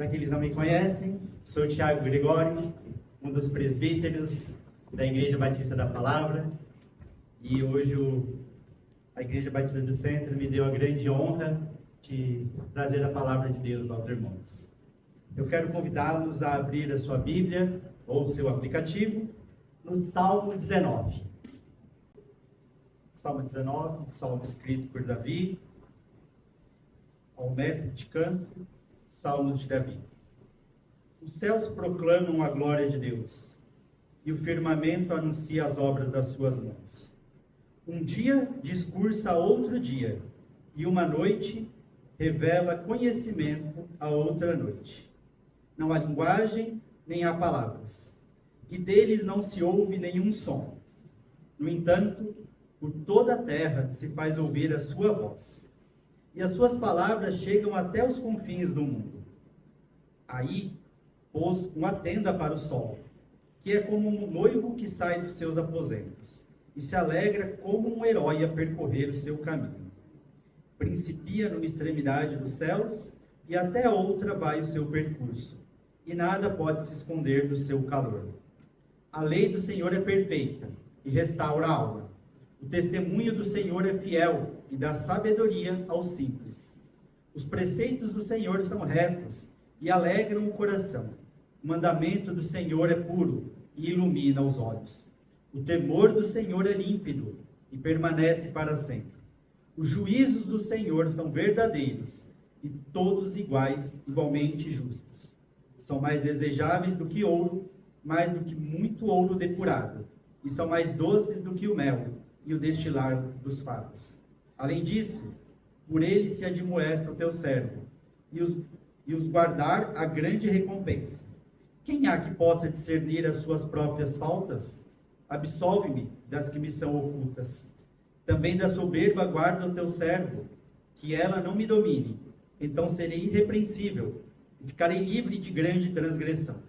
Para aqueles que não me conhecem, sou Tiago Gregório, um dos presbíteros da Igreja Batista da Palavra, e hoje a Igreja Batista do Centro me deu a grande honra de trazer a Palavra de Deus aos irmãos. Eu quero convidá-los a abrir a sua Bíblia ou seu aplicativo no Salmo 19. Salmo 19, um salmo escrito por Davi, ao mestre de canto, Salmo de Davi. Os céus proclamam a glória de Deus, e o firmamento anuncia as obras das suas mãos. Um dia discursa a outro dia, e uma noite revela conhecimento a outra noite. Não há linguagem, nem há palavras, e deles não se ouve nenhum som. No entanto, por toda a terra se faz ouvir a sua voz, e as suas palavras chegam até os confins do mundo. Aí pôs uma tenda para o sol, que é como um noivo que sai dos seus aposentos, e se alegra como um herói a percorrer o seu caminho. Principia numa extremidade dos céus, e até outra vai o seu percurso, e nada pode se esconder do seu calor. A lei do Senhor é perfeita, e restaura a alma. O testemunho do Senhor é fiel, e dá sabedoria aos simples. Os preceitos do Senhor são retos, e alegram o coração. O mandamento do Senhor é puro, e ilumina os olhos. O temor do Senhor é límpido, e permanece para sempre. Os juízos do Senhor são verdadeiros, e todos igualmente justos. São mais desejáveis do que ouro, mais do que muito ouro depurado, e são mais doces do que o mel e o destilar dos favos. Além disso, por ele se admoesta o teu servo, e os guardar a grande recompensa. Quem há que possa discernir as suas próprias faltas? Absolve-me das que me são ocultas. Também da soberba guarda o teu servo, que ela não me domine. Então serei irrepreensível, e ficarei livre de grande transgressão.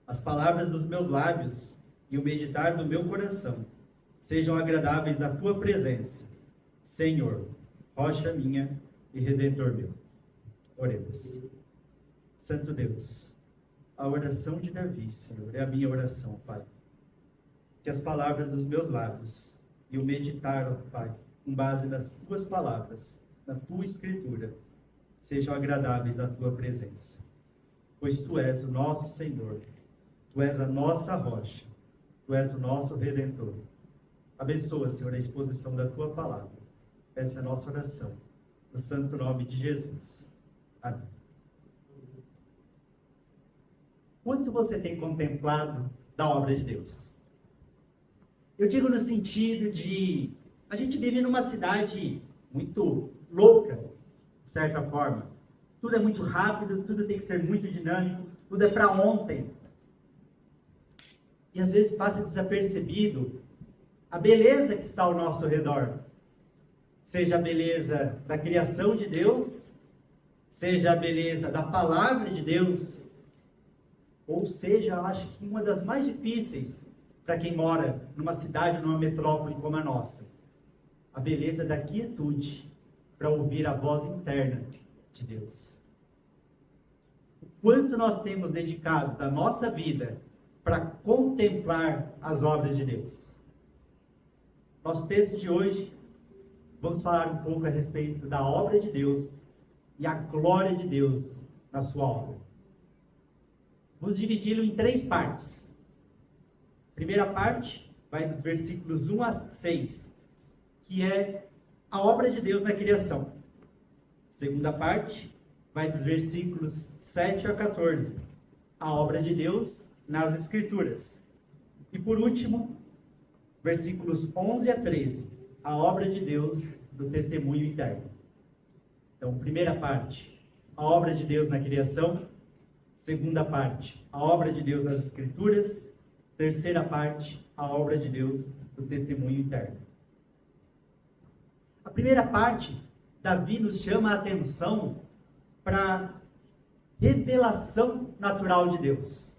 As palavras dos meus lábios e o meditar do meu coração sejam agradáveis na tua presença, Senhor, rocha minha e redentor meu. Oremos. Santo Deus, a oração de Davi, Senhor, é a minha oração, Pai. Que as palavras dos meus lábios e o meditar, ó Pai, com base nas tuas palavras, na tua escritura, sejam agradáveis na tua presença. Pois tu és o nosso Senhor, tu és a nossa rocha, tu és o nosso redentor. Abençoa, Senhor, a exposição da tua palavra. Essa é a nossa oração, no santo nome de Jesus. Amém. Quanto você tem contemplado da obra de Deus? Eu digo no sentido de, a gente vive numa cidade muito louca, de certa forma. Tudo é muito rápido, tudo tem que ser muito dinâmico, tudo é para ontem. E às vezes passa desapercebido a beleza que está ao nosso redor. Seja a beleza da criação de Deus, seja a beleza da palavra de Deus, ou seja, eu acho que uma das mais difíceis para quem mora numa cidade, numa metrópole como a nossa, a beleza da quietude para ouvir a voz interna de Deus. O quanto nós temos dedicado da nossa vida para contemplar as obras de Deus. Nosso texto de hoje, vamos falar um pouco a respeito da obra de Deus e a glória de Deus na sua obra. Vamos dividi-lo em 3 partes. A primeira parte vai dos versículos 1 a 6, que é a obra de Deus na criação. A segunda parte vai dos versículos 7 a 14, a obra de Deus nas Escrituras. E por último, versículos 11 a 13, a obra de Deus do testemunho eterno. Então, primeira parte, a obra de Deus na criação. Segunda parte, a obra de Deus nas Escrituras. Terceira parte, a obra de Deus do testemunho eterno. A primeira parte, Davi nos chama a atenção para a revelação natural de Deus.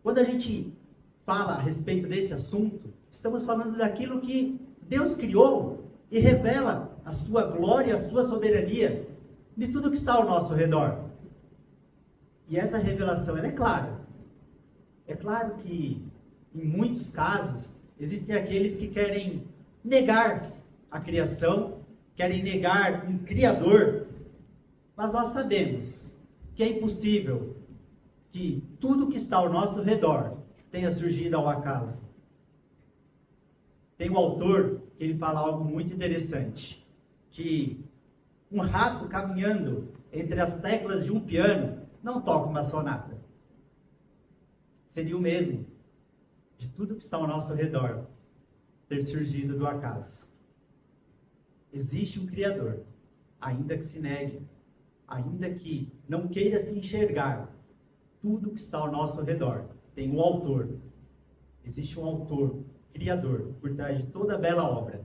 Quando a gente fala a respeito desse assunto, estamos falando daquilo que Deus criou e revela a sua glória, a sua soberania de tudo que está ao nosso redor. E essa revelação, ela é clara. É claro que, em muitos casos, existem aqueles que querem negar a criação, querem negar um Criador, mas nós sabemos que é impossível que tudo que está ao nosso redor tenha surgido ao acaso. Tem um autor que ele fala algo muito interessante, que um rato caminhando entre as teclas de um piano não toca uma sonata. Seria o mesmo de tudo que está ao nosso redor ter surgido do acaso. Existe um Criador, ainda que se negue, ainda que não queira se enxergar, tudo que está ao nosso redor tem um autor. Existe um autor, Criador, por trás de toda a bela obra.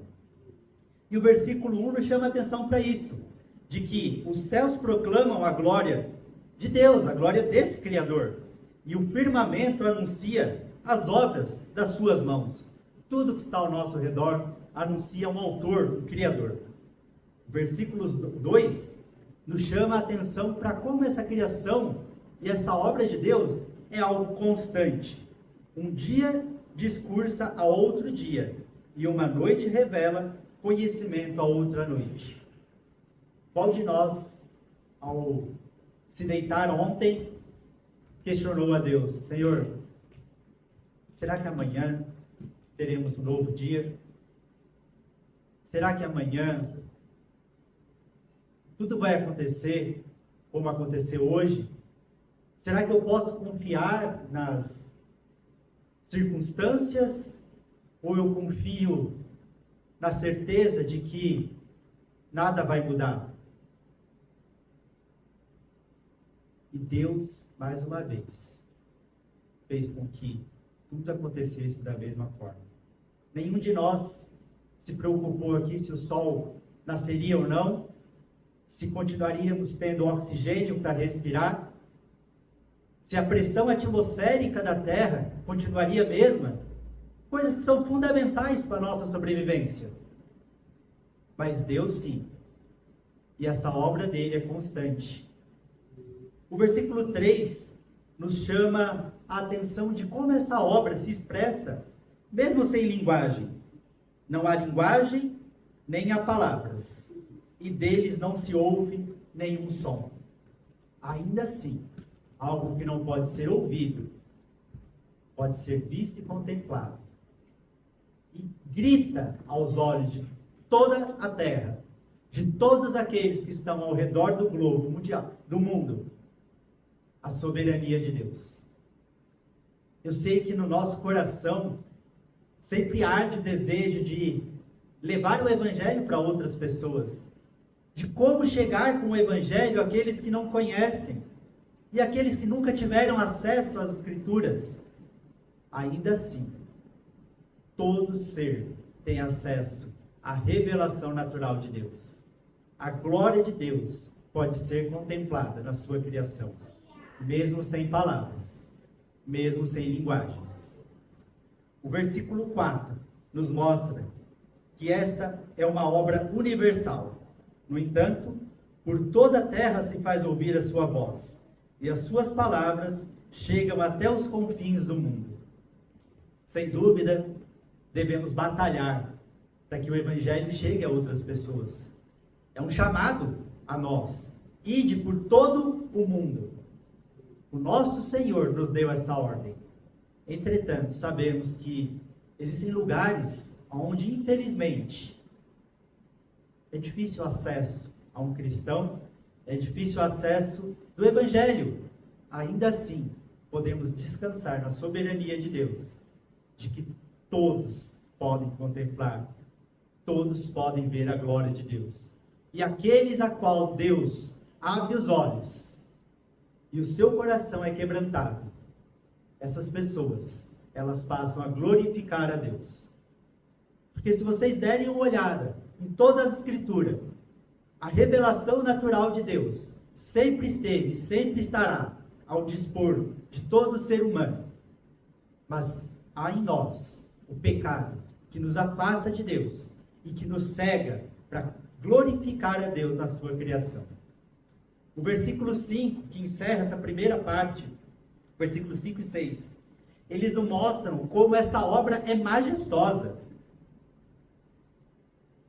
E o versículo 1 nos chama a atenção para isso, de que os céus proclamam a glória de Deus, a glória desse Criador, e o firmamento anuncia as obras das suas mãos. Tudo que está ao nosso redor anuncia um autor, um Criador. O versículo 2 nos chama a atenção para como essa criação e essa obra de Deus é algo constante. Um dia discursa a outro dia, e uma noite revela conhecimento a outra noite. Qual de nós, ao se deitar ontem, questionou a Deus: Senhor, será que amanhã teremos um novo dia? Será que amanhã tudo vai acontecer como aconteceu hoje? Será que eu posso confiar nas circunstâncias, ou eu confio na certeza de que nada vai mudar? E Deus, mais uma vez, fez com que tudo acontecesse da mesma forma. Nenhum de nós se preocupou aqui se o sol nasceria ou não, se continuaríamos tendo oxigênio para respirar, se a pressão atmosférica da Terra continuaria a mesma, coisas que são fundamentais para a nossa sobrevivência. Mas Deus sim, e essa obra dele é constante. O versículo 3 nos chama a atenção de como essa obra se expressa, mesmo sem linguagem. Não há linguagem, nem há palavras, e deles não se ouve nenhum som. Ainda assim, algo que não pode ser ouvido, pode ser visto e contemplado. E grita aos olhos de toda a terra, de todos aqueles que estão ao redor do globo mundial, do mundo, a soberania de Deus. Eu sei que no nosso coração sempre arde o desejo de levar o Evangelho para outras pessoas, de como chegar com o Evangelho àqueles que não conhecem e aqueles que nunca tiveram acesso às Escrituras. Ainda assim, todo ser tem acesso à revelação natural de Deus. A glória de Deus pode ser contemplada na sua criação, mesmo sem palavras, mesmo sem linguagem. O versículo 4 nos mostra que essa é uma obra universal. No entanto, por toda a terra se faz ouvir a sua voz, e as suas palavras chegam até os confins do mundo. Sem dúvida, devemos batalhar para que o Evangelho chegue a outras pessoas. É um chamado a nós. Ide por todo o mundo. O nosso Senhor nos deu essa ordem. Entretanto, sabemos que existem lugares onde, infelizmente, é difícil o acesso a um cristão, é difícil o acesso do Evangelho. Ainda assim, podemos descansar na soberania de Deus, de que todos podem contemplar, todos podem ver a glória de Deus. E aqueles a qual Deus abre os olhos e o seu coração é quebrantado, essas pessoas, elas passam a glorificar a Deus. Porque se vocês derem uma olhada em toda a Escritura, a revelação natural de Deus sempre esteve, sempre estará ao dispor de todo ser humano. Mas há em nós o pecado que nos afasta de Deus e que nos cega para glorificar a Deus na sua criação. O versículo 5, que encerra essa primeira parte, versículos 5 e 6, eles nos mostram como essa obra é majestosa.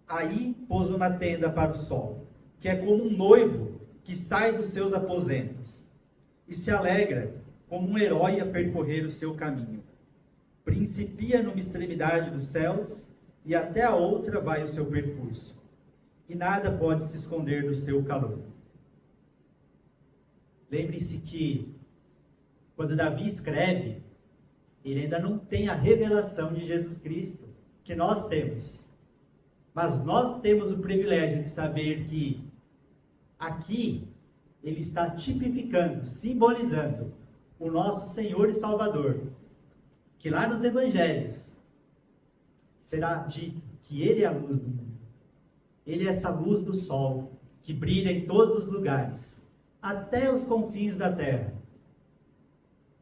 Aí pôs uma tenda para o sol, que é como um noivo que sai dos seus aposentos, e se alegra como um herói a percorrer o seu caminho. Principia numa extremidade dos céus, e até a outra vai o seu percurso, e nada pode se esconder do seu calor. Lembre-se que, quando Davi escreve, ele ainda não tem a revelação de Jesus Cristo, que nós temos. Mas nós temos o privilégio de saber que, aqui, ele está tipificando, simbolizando o nosso Senhor e Salvador, que lá nos Evangelhos será dito que Ele é a luz do mundo. Ele é essa luz do sol, que brilha em todos os lugares, até os confins da terra.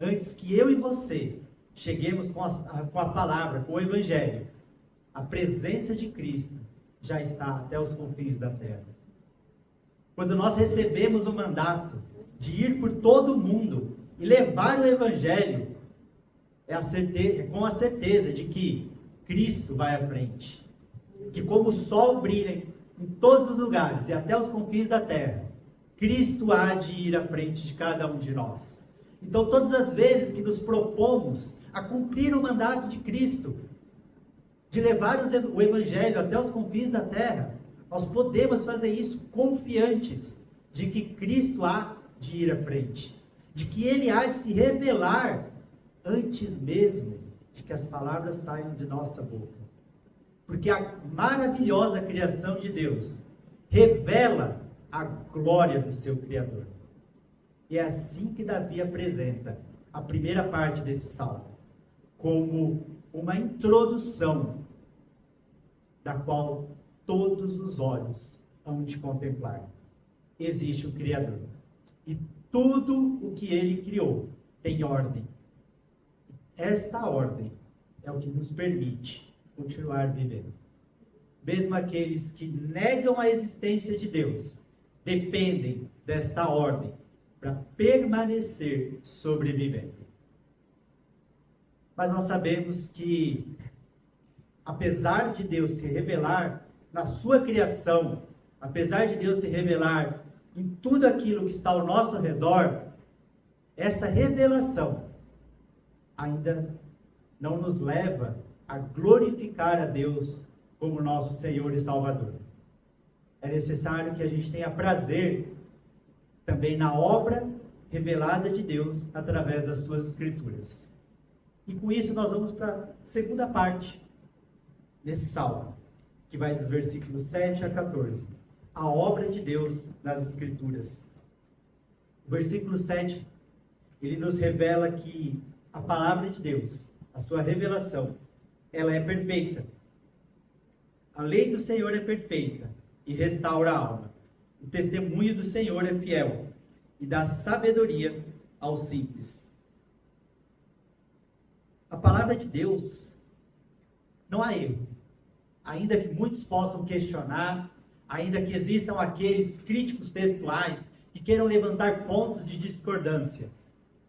Antes que eu e você cheguemos com a palavra, com o Evangelho, a presença de Cristo já está até os confins da terra. Quando nós recebemos o mandato de ir por todo o mundo e levar o Evangelho, é com a certeza de que Cristo vai à frente. Que como o sol brilha em todos os lugares e até os confins da terra, Cristo há de ir à frente de cada um de nós. Então, todas as vezes que nos propomos a cumprir o mandato de Cristo, de levar o Evangelho até os confins da terra, nós podemos fazer isso confiantes de que Cristo há de ir à frente, de que Ele há de se revelar antes mesmo de que as palavras saiam de nossa boca. Porque a maravilhosa criação de Deus revela a glória do seu Criador. E é assim que Davi apresenta a primeira parte desse salmo, como uma introdução da qual todos os olhos hão de contemplar. Existe o Criador. E tudo o que Ele criou tem ordem. Esta ordem é o que nos permite continuar vivendo. Mesmo aqueles que negam a existência de Deus, dependem desta ordem para permanecer sobrevivendo. Mas nós sabemos que, apesar de Deus se revelar na sua criação, apesar de Deus se revelar em tudo aquilo que está ao nosso redor, essa revelação ainda não nos leva a glorificar a Deus como nosso Senhor e Salvador. É necessário que a gente tenha prazer também na obra revelada de Deus através das suas Escrituras. E com isso nós vamos para a segunda parte desse salmo, que vai dos versículos 7 a 14. A obra de Deus nas Escrituras. O versículo 7, ele nos revela que a palavra de Deus, a sua revelação, ela é perfeita. A lei do Senhor é perfeita e restaura a alma. O testemunho do Senhor é fiel e dá sabedoria aos simples. A palavra de Deus, não há erro. Ainda que muitos possam questionar, ainda que existam aqueles críticos textuais que queiram levantar pontos de discordância,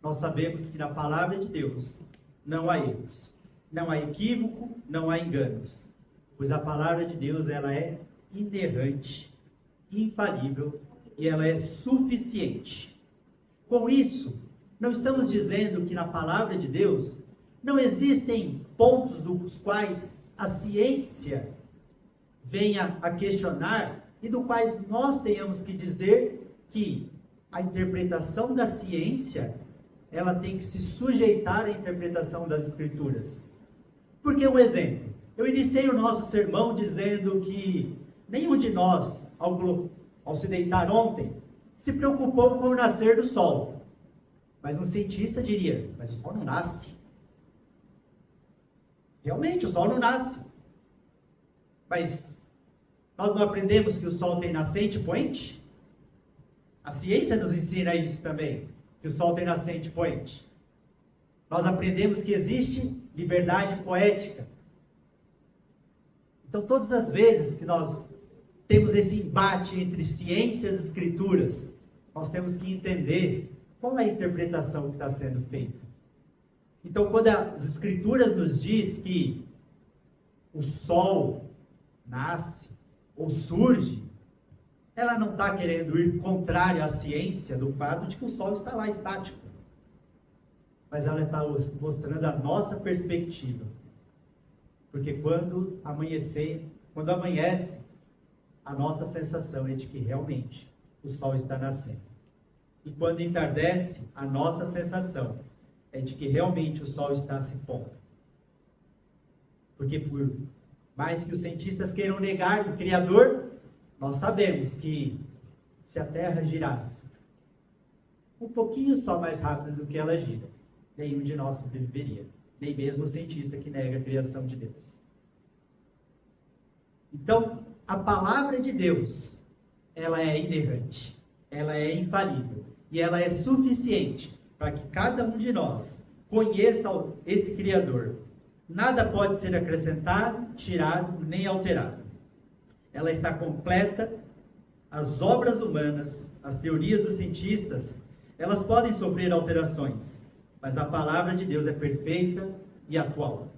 nós sabemos que na palavra de Deus não há erros, não há equívoco, não há enganos, pois a palavra de Deus ela é inerrante, infalível e ela é suficiente. Com isso, não estamos dizendo que na palavra de Deus não existem pontos dos quais a ciência venha a questionar e do quais nós tenhamos que dizer que a interpretação da ciência ela tem que se sujeitar à interpretação das Escrituras. Porque um exemplo, eu iniciei o nosso sermão dizendo que nenhum de nós, ao se deitar ontem, se preocupou com o nascer do sol. Mas um cientista diria, mas o sol não nasce. Realmente, o sol não nasce. Mas nós não aprendemos que o sol tem nascente e poente? A ciência nos ensina isso também, que o sol tem nascente e poente. Nós aprendemos que existe liberdade poética. Então, todas as vezes que nós temos esse embate entre ciência e as escrituras, nós temos que entender qual é a interpretação que está sendo feita. Então, quando as Escrituras nos diz que o sol nasce ou surge, ela não está querendo ir contrário à ciência do fato de que o sol está lá estático. Mas ela está mostrando a nossa perspectiva. Porque quando amanhece, a nossa sensação é de que realmente o sol está nascendo. E quando entardece, a nossa sensação é de que realmente o sol está se pondo. Porque por mais que os cientistas queiram negar o Criador, nós sabemos que se a Terra girasse um pouquinho só mais rápido do que ela gira, nenhum de nós sobreviveria, nem mesmo o cientista que nega a criação de Deus. Então, a palavra de Deus, ela é inerrante, ela é infalível e ela é suficiente para que cada um de nós conheça esse Criador. Nada pode ser acrescentado, tirado, nem alterado. Ela está completa. As obras humanas, as teorias dos cientistas, elas podem sofrer alterações, mas a palavra de Deus é perfeita e atual.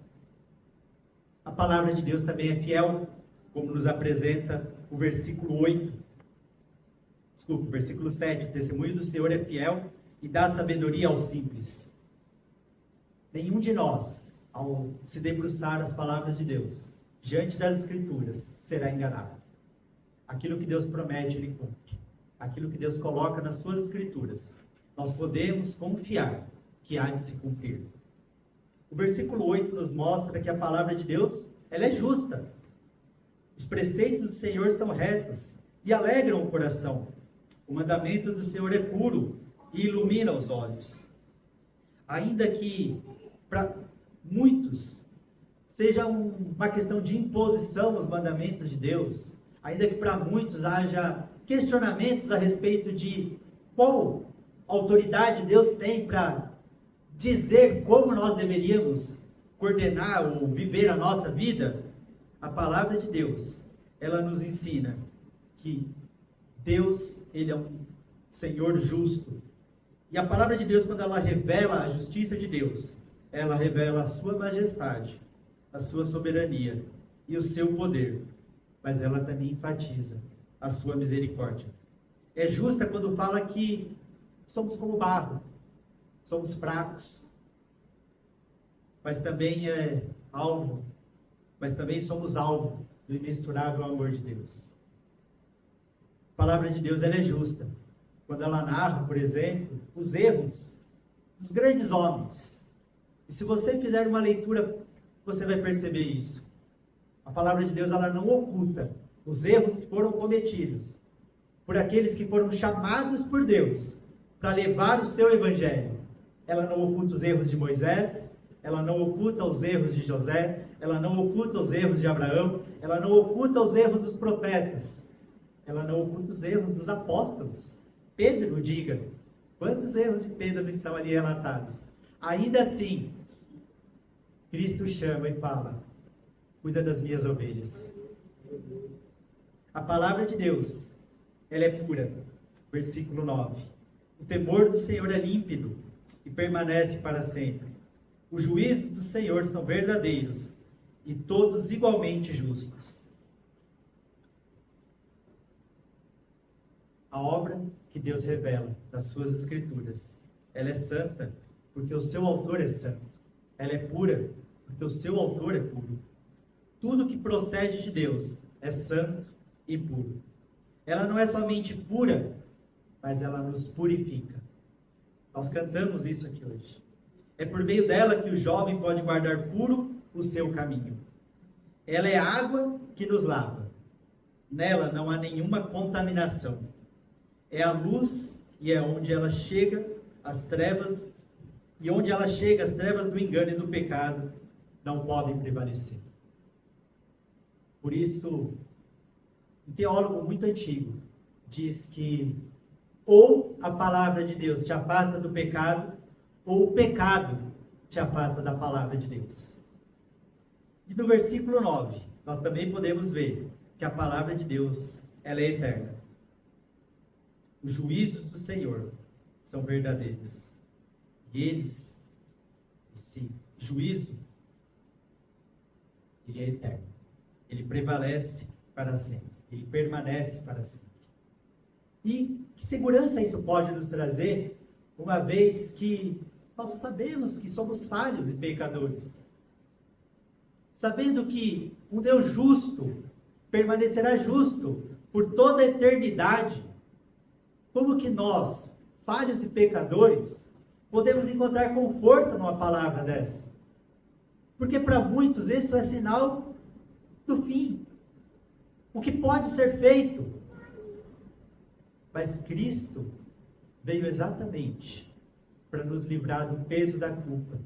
A palavra de Deus também é fiel, como nos apresenta o versículo 7. O testemunho do Senhor é fiel e dá sabedoria aos simples. Nenhum de nós, ao se debruçar as palavras de Deus, diante das Escrituras, será enganado. Aquilo que Deus promete, Ele cumpre. Aquilo que Deus coloca nas suas Escrituras, nós podemos confiar que há de se cumprir. O versículo 8 nos mostra que a palavra de Deus, ela é justa. Os preceitos do Senhor são retos e alegram o coração. O mandamento do Senhor é puro e ilumina os olhos. Ainda que para muitos seja uma questão de imposição os mandamentos de Deus, ainda que para muitos haja questionamentos a respeito de qual autoridade Deus tem para dizer como nós deveríamos coordenar ou viver a nossa vida, a palavra de Deus, ela nos ensina que Deus, Ele é um Senhor justo. E a palavra de Deus, quando ela revela a justiça de Deus, ela revela a sua majestade, a sua soberania e o seu poder. Mas ela também enfatiza a sua misericórdia. É justa quando fala que somos como barro, somos fracos, mas também somos alvo do imensurável amor de Deus. A palavra de Deus, ela é justa quando ela narra, por exemplo, os erros dos grandes homens. E se você fizer uma leitura, você vai perceber isso. A palavra de Deus, ela não oculta os erros que foram cometidos por aqueles que foram chamados por Deus para levar o seu evangelho. Ela não oculta os erros de Moisés, ela não oculta os erros de José, ela não oculta os erros de Abraão, ela não oculta os erros dos profetas, ela não oculta os erros dos apóstolos. Pedro, diga, quantos erros de Pedro estão ali relatados? Ainda assim, Cristo chama e fala: cuida das minhas ovelhas. A palavra de Deus, ela é pura. Versículo 9. O temor do Senhor é límpido e permanece para sempre. Os juízos do Senhor são verdadeiros e todos igualmente justos. A obra que Deus revela nas suas Escrituras, ela é santa porque o seu autor é santo. Ela é pura porque o seu autor é puro. Tudo que procede de Deus é santo e puro. Ela não é somente pura, mas ela nos purifica. Nós cantamos isso aqui hoje. É por meio dela que o jovem pode guardar puro o seu caminho. Ela é água que nos lava. Nela não há nenhuma contaminação. É a luz e é onde ela chega as trevas, e onde ela chega as trevas do engano e do pecado não podem prevalecer. Por isso, um teólogo muito antigo diz que ou a palavra de Deus te afasta do pecado, ou o pecado te afasta da palavra de Deus. E no versículo 9, nós também podemos ver que a palavra de Deus, ela é eterna. Os juízos do Senhor são verdadeiros. E esse juízo, ele é eterno. Ele prevalece para sempre. Ele permanece para sempre. E que segurança isso pode nos trazer, uma vez que nós sabemos que somos falhos e pecadores. Sabendo que um Deus justo permanecerá justo por toda a eternidade. Como que nós, falhos e pecadores, podemos encontrar conforto numa palavra dessa? Porque para muitos isso é sinal do fim. O que pode ser feito? Mas Cristo veio exatamente para nos livrar do peso da culpa,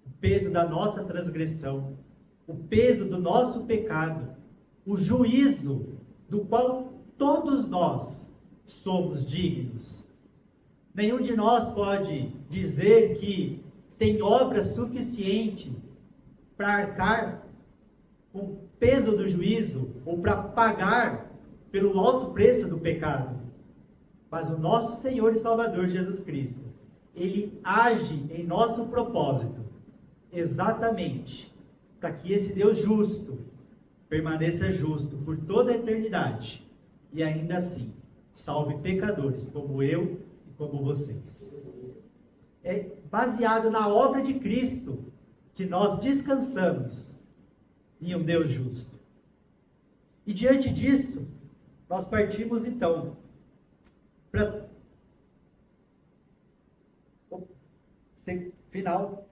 o peso da nossa transgressão, o peso do nosso pecado, o juízo do qual todos nós somos dignos. Nenhum de nós pode dizer que tem obra suficiente para arcar com o peso do juízo ou para pagar pelo alto preço do pecado. Mas o nosso Senhor e Salvador Jesus Cristo, Ele age em nosso propósito, exatamente para que esse Deus justo permaneça justo por toda a eternidade e ainda assim salve pecadores como eu e como vocês. É baseado na obra de Cristo que nós descansamos em um Deus justo. E diante disso, nós partimos então para o final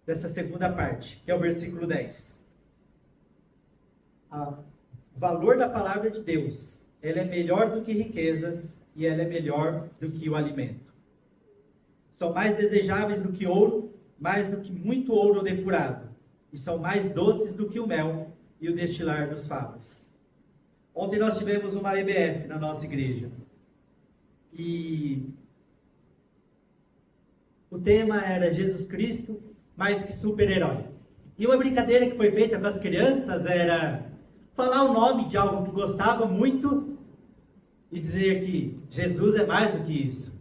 dessa segunda parte, que é o versículo 10. O valor da palavra de Deus, ela é melhor do que riquezas e ela é melhor do que o alimento. São mais desejáveis do que ouro, mais do que muito ouro depurado, e são mais doces do que o mel e o destilar dos favos. Ontem nós tivemos uma EBF na nossa igreja, e o tema era Jesus Cristo mais que super-herói. E uma brincadeira que foi feita com as crianças era falar o nome de algo que gostava muito e dizer que Jesus é mais do que isso.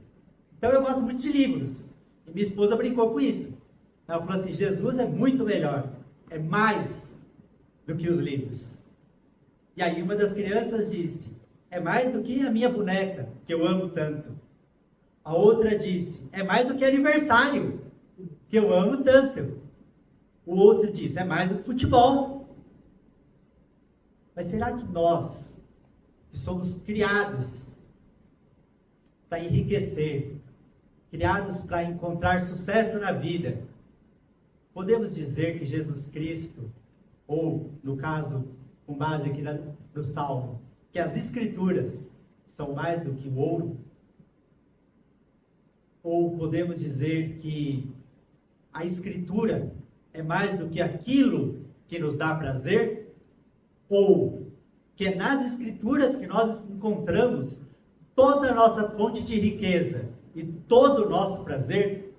Então eu gosto muito de livros, e minha esposa brincou com isso. Ela falou assim: Jesus é muito melhor, é mais do que os livros. E aí uma das crianças disse: é mais do que a minha boneca, que eu amo tanto. A outra disse: é mais do que aniversário, que eu amo tanto. O outro disse: é mais do que futebol. Mas será que nós, que somos criados para enriquecer, criados para encontrar sucesso na vida, podemos dizer que Jesus Cristo, ou no caso, com base aqui no Salmo, que as Escrituras são mais do que o ouro? Ou podemos dizer que a Escritura é mais do que aquilo que nos dá prazer? Ou que é nas Escrituras que nós encontramos toda a nossa fonte de riqueza e todo o nosso prazer?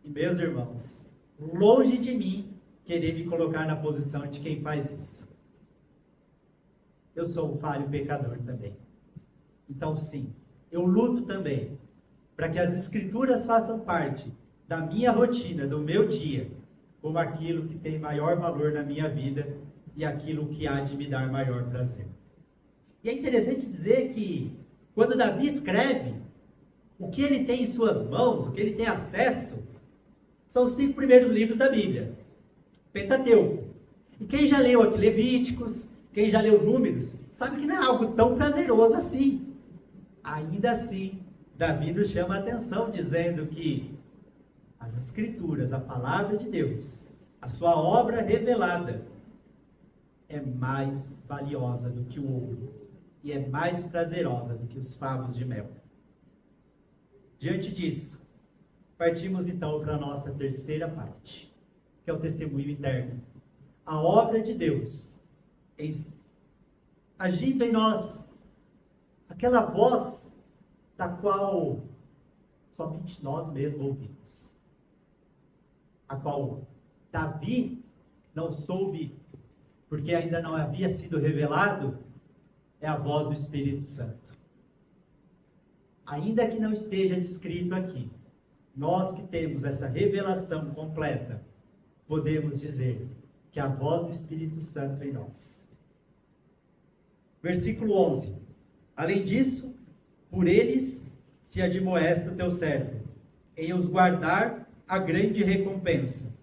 E meus irmãos, longe de mim querer me colocar na posição de quem faz isso. Eu sou um falho pecador também. Então sim, eu luto também para que as Escrituras façam parte da minha rotina, do meu dia, como aquilo que tem maior valor na minha vida e aquilo que há de me dar maior prazer. E é interessante dizer que quando Davi escreve, o que ele tem em suas mãos, o que ele tem acesso, são os 5 primeiros livros da Bíblia, Pentateuco. E quem já leu aqui Levíticos, quem já leu Números, sabe que não é algo tão prazeroso assim. Ainda assim, Davi nos chama a atenção, dizendo que as Escrituras, a palavra de Deus, a sua obra revelada, é mais valiosa do que o ouro, e é mais prazerosa do que os favos de mel. Diante disso, partimos então para a nossa terceira parte, que é o testemunho interno. A obra de Deus agindo em nós, aquela voz da qual somente nós mesmos ouvimos, a qual Davi não soube, porque ainda não havia sido revelado, é a voz do Espírito Santo. ainda que não esteja descrito aqui, nós que temos essa revelação completa, podemos dizer que a voz do Espírito Santo em nós. Versículo 11. Além disso, por eles se admoesta o teu servo, em os guardar a grande recompensa.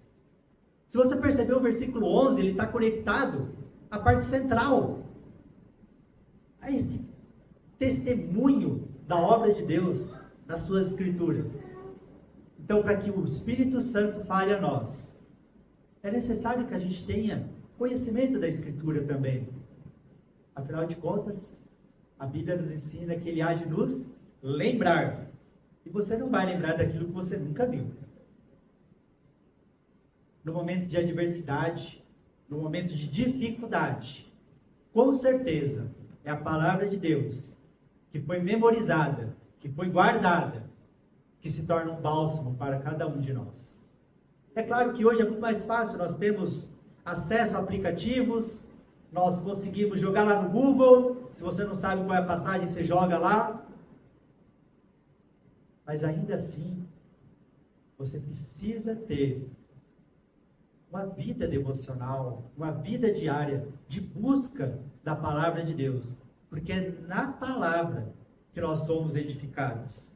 Se você percebeu o versículo 11, ele está conectado à parte central, a esse testemunho da obra de Deus nas suas escrituras. Então, para que o Espírito Santo fale a nós, é necessário que a gente tenha conhecimento da Escritura também. Afinal de contas, a Bíblia nos ensina que Ele há de nos lembrar. E você não vai lembrar daquilo que você nunca viu. No momento de adversidade, no momento de dificuldade, com certeza, é a palavra de Deus que foi memorizada, que foi guardada, que se torna um bálsamo para cada um de nós. É claro que hoje é muito mais fácil, nós temos acesso a aplicativos, nós conseguimos jogar lá no Google, se você não sabe qual é a passagem, você joga lá. Mas ainda assim, você precisa ter uma vida devocional, uma vida diária de busca da palavra de Deus, porque é na palavra que nós somos edificados.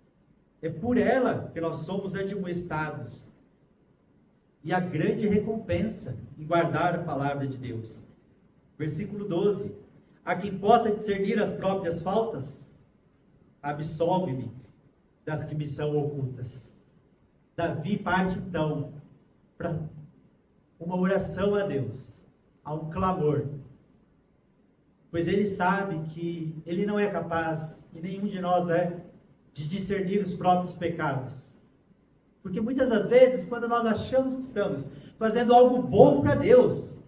É por ela que nós somos admoestados. E a grande recompensa em guardar a palavra de Deus. Versículo 12. A quem possa discernir as próprias faltas, absolve-me das que me são ocultas. Davi parte então para uma oração a Deus, a um clamor. Pois ele sabe que ele não é capaz, e nenhum de nós é, de discernir os próprios pecados. Porque muitas das vezes, quando nós achamos que estamos fazendo algo bom para Deus,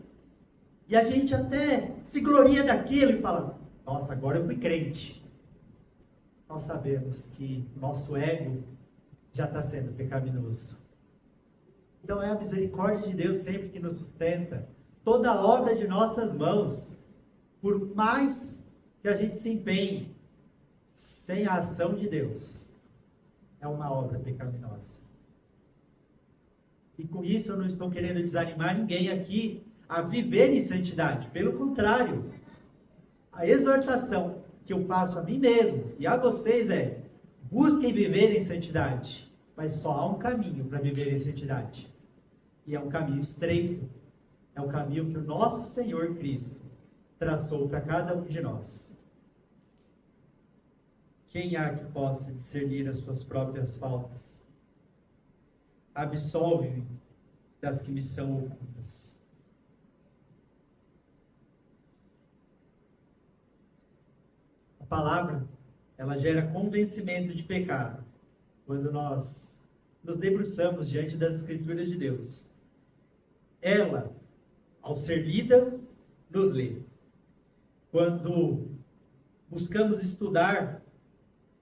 e a gente até se gloria daquilo e fala, nossa, agora eu fui crente. Nós sabemos que nosso ego já está sendo pecaminoso. Então é a misericórdia de Deus sempre que nos sustenta. Toda a obra de nossas mãos, por mais que a gente se empenhe, sem a ação de Deus, é uma obra pecaminosa. E com isso eu não estou querendo desanimar ninguém aqui a viver em santidade. Pelo contrário, a exortação que eu faço a mim mesmo e a vocês é: busquem viver em santidade. Mas só há um caminho para viver em santidade. E é um caminho estreito. É o caminho que o nosso Senhor Cristo traçou para cada um de nós. Quem há que possa discernir as suas próprias faltas? Absolve-me das que me são ocultas. A palavra, ela gera convencimento de pecado. Quando nós nos debruçamos diante das Escrituras de Deus, ela, ao ser lida, nos lê. Quando buscamos estudar,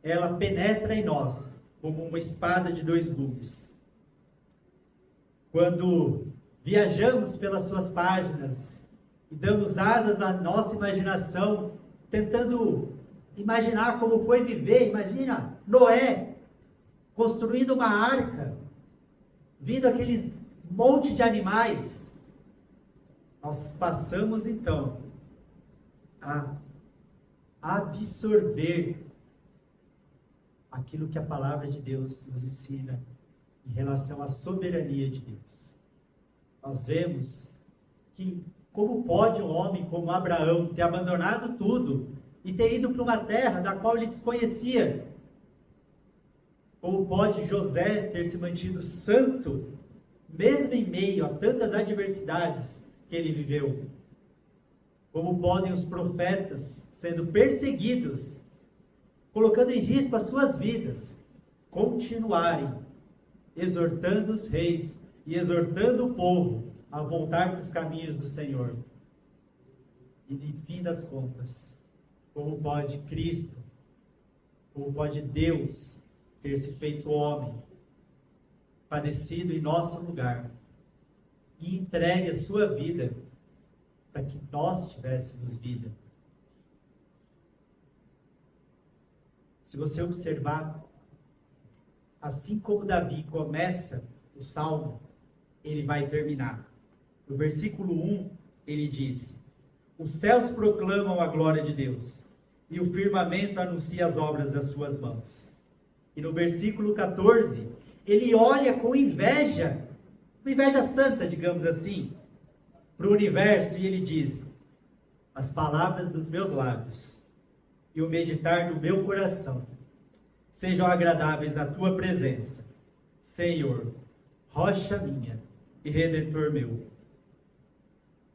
ela penetra em nós como uma espada de dois gumes. Quando viajamos pelas suas páginas e damos asas à nossa imaginação, tentando imaginar como foi viver, imagina Noé construindo uma arca, vindo aqueles monte de animais, nós passamos então a absorver aquilo que a palavra de Deus nos ensina em relação à soberania de Deus. Nós vemos que como pode um homem como Abraão ter abandonado tudo e ter ido para uma terra da qual ele desconhecia? Como pode José ter se mantido santo, mesmo em meio a tantas adversidades que ele viveu? Como podem os profetas, sendo perseguidos, colocando em risco as suas vidas, continuarem exortando os reis e exortando o povo a voltar para os caminhos do Senhor? E no fim das contas, como pode Cristo, como pode Deus ter se feito homem, padecido em nosso lugar, e entregue a sua vida para que nós tivéssemos vida? Se você observar, assim como Davi começa o salmo, ele vai terminar. No versículo 1, ele diz: os céus proclamam a glória de Deus, e o firmamento anuncia as obras das suas mãos. E no versículo 14, ele olha com inveja santa, digamos assim, para o universo, e ele diz: as palavras dos meus lábios e o meditar do meu coração sejam agradáveis na tua presença, Senhor, rocha minha e redentor meu.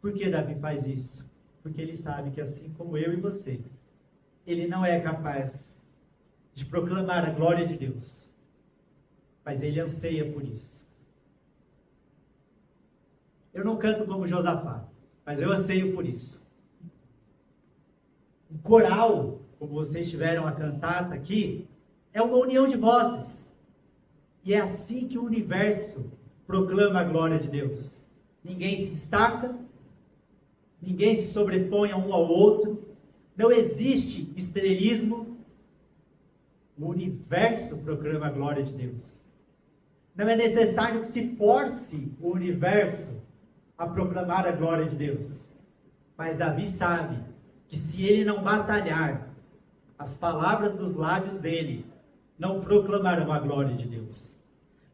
Por que Davi faz isso? Porque ele sabe que, assim como eu e você, ele não é capaz de proclamar a glória de Deus, mas ele anseia por isso. Eu não canto como Josafá, mas eu anseio por isso. O coral, como vocês tiveram a cantata aqui, é uma união de vozes. E é assim que o universo proclama a glória de Deus. Ninguém se destaca, ninguém se sobrepõe um ao outro, não existe estrelismo. O universo proclama a glória de Deus. Não é necessário que se force o universo a proclamar a glória de Deus. Mas Davi sabe que se ele não batalhar, as palavras dos lábios dele não proclamarão a glória de Deus.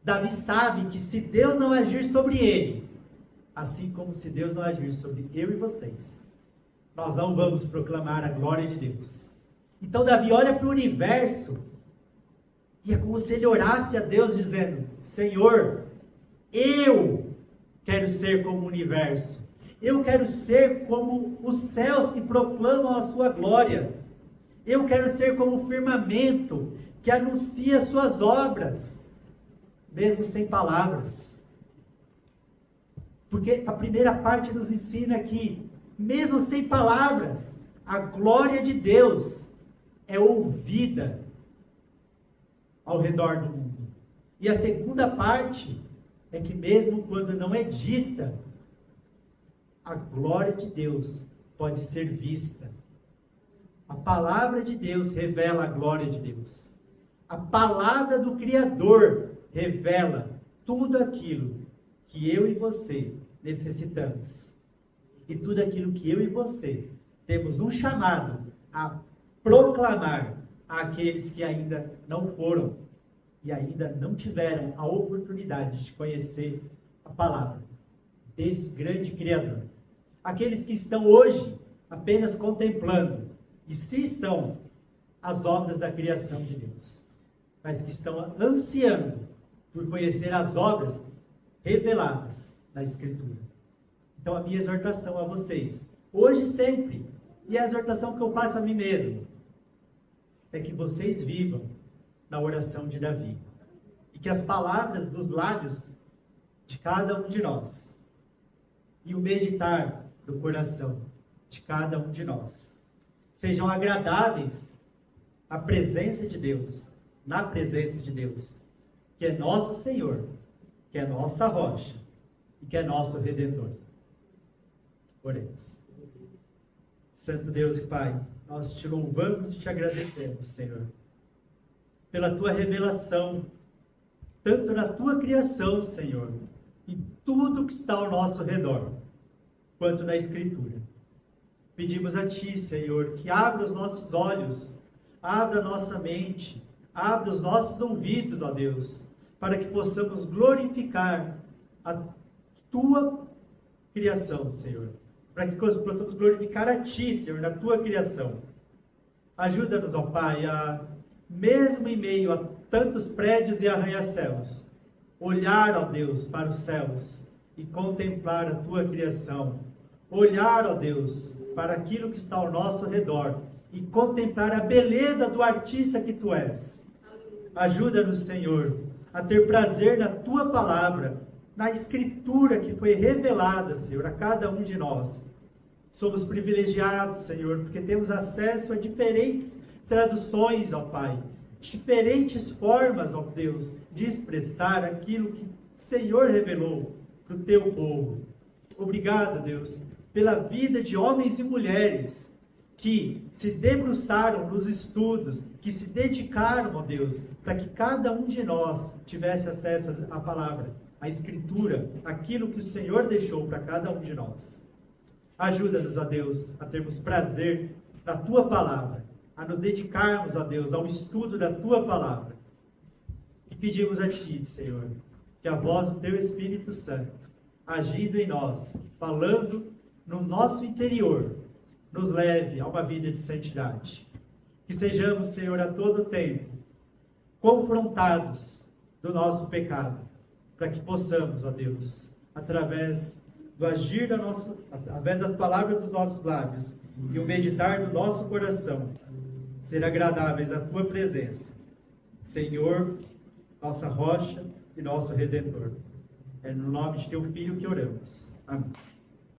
Davi sabe que se Deus não agir sobre ele, assim como se Deus não agir sobre eu e vocês, nós não vamos proclamar a glória de Deus. Então Davi olha para o universo, e é como se ele orasse a Deus dizendo: Senhor, eu quero ser como o universo. Eu quero ser como os céus que proclamam a sua glória. Eu quero ser como o firmamento que anuncia suas obras, mesmo sem palavras. Porque a primeira parte nos ensina que, mesmo sem palavras, a glória de Deus é ouvida ao redor do mundo. E a segunda parte é que, mesmo quando não é dita, a glória de Deus pode ser vista. A palavra de Deus revela a glória de Deus. A palavra do Criador revela tudo aquilo que eu e você necessitamos. E tudo aquilo que eu e você temos um chamado a proclamar àqueles que ainda não foram e ainda não tiveram a oportunidade de conhecer a palavra desse grande Criador. Aqueles que estão hoje apenas contemplando, e se estão, as obras da criação de Deus, mas que estão ansiando por conhecer as obras reveladas na Escritura. Então a minha exortação a vocês, hoje e sempre, e a exortação que eu faço a mim mesmo, é que vocês vivam na oração de Davi, e que as palavras dos lábios de cada um de nós, e o meditar do coração de cada um de nós, sejam agradáveis à presença de Deus, na presença de Deus, que é nosso Senhor, que é nossa rocha, e que é nosso Redentor. Oremos. Santo Deus e Pai, nós te louvamos e te agradecemos, Senhor, pela tua revelação, tanto na tua criação, Senhor, e tudo que está ao nosso redor, quanto na Escritura. Pedimos a Ti, Senhor, que abra os nossos olhos, abra a nossa mente, abra os nossos ouvidos, ó Deus, para que possamos glorificar a Tua criação, Senhor. Para que possamos glorificar a Ti, Senhor, na Tua criação. Ajuda-nos, ó Pai, a, mesmo em meio a tantos prédios e arranha-céus, olhar, ó Deus, para os céus e contemplar a Tua criação. Olhar, ó Deus, para aquilo que está ao nosso redor e contemplar a beleza do artista que Tu és. Ajuda-nos, Senhor, a ter prazer na Tua palavra, na Escritura que foi revelada, Senhor, a cada um de nós. Somos privilegiados, Senhor, porque temos acesso a diferentes traduções, ó Pai, diferentes formas, ó Deus, de expressar aquilo que o Senhor revelou para o Teu povo. Obrigado, Deus, pela vida de homens e mulheres que se debruçaram nos estudos, que se dedicaram, ó Deus, para que cada um de nós tivesse acesso à palavra, à Escritura, aquilo que o Senhor deixou para cada um de nós. Ajuda-nos, ó Deus, a termos prazer na Tua palavra, a nos dedicarmos, ó Deus, ao estudo da Tua palavra. E pedimos a Ti, Senhor, que a voz do Teu Espírito Santo, agindo em nós, falando no nosso interior, nos leve a uma vida de santidade. Que sejamos, Senhor, a todo tempo confrontados do nosso pecado, para que possamos, ó Deus, através do agir através das palavras dos nossos lábios e o meditar do nosso coração, ser agradáveis à Tua presença. Senhor, nossa rocha e nosso Redentor. É no nome de Teu Filho que oramos. Amém.